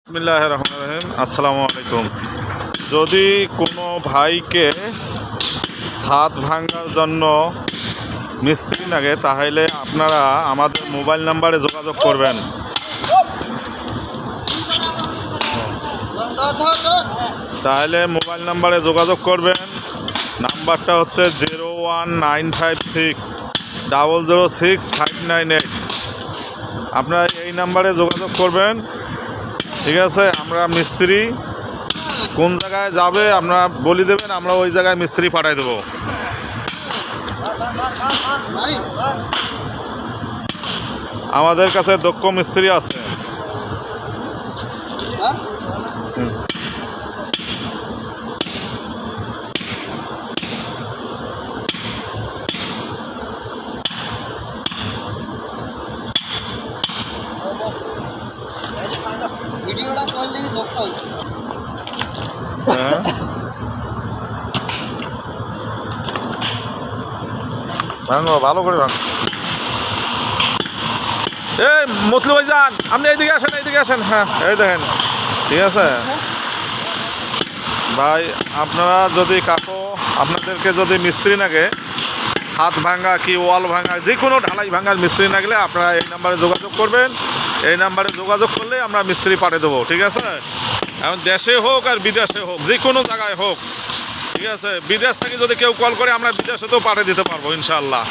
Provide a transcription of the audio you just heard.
বিসমিল্লাহির রহমানির রহিম। আসসালামু আলাইকুম। যদি কোনো ভাইকে ছাদ ভাঙার জন্য মিস্ত্রি লাগে তাহলে আপনারা আমাদের মোবাইল নাম্বারে যোগাযোগ করবেন। তাহলে মোবাইল নাম্বারে যোগাযোগ করবেন। নাম্বারটা হচ্ছে 01956 006 598। আপনারা এই নাম্বারে যোগাযোগ করবেন। ঠিক আছে, আমরা মিস্ত্রি কোন জায়গায় যাবে আপনারা বলে দেবেন, আমরা ওই জায়গায় মিস্ত্রি পাঠাই দেবো। আমাদের কাছে দক্ষ মিস্ত্রি আছে। ভাঙো, ভালো করে ভাঙো। এই মতলু ভাই যান, আপনি এইদিকে আসেন, এইদিকে আসেন। হ্যাঁ, এই দেখেন, ঠিক আছে ভাই। আপনারা যদি আপনাদেরকে যদি মিস্ত্রি লাগে ছাদ ভাঙা কি ওয়াল ভাঙা যে কোনো ঢালাই ভাঙার মিস্ত্রি না গেলে আপনারা এই নাম্বারে যোগাযোগ করবেন। এই নাম্বারে যোগাযোগ করলে আমরা মিস্ত্রি পাঠিয়ে দেবো। ঠিক আছে, এখন দেশে হোক আর বিদেশে হোক, যে কোনো জায়গায় হোক। ঠিক আছে, বিদেশ থেকে যদি কেউ কল করে আমরা বিদেশে তো পাঠিয়ে দিতে পারবো ইনশাআল্লাহ।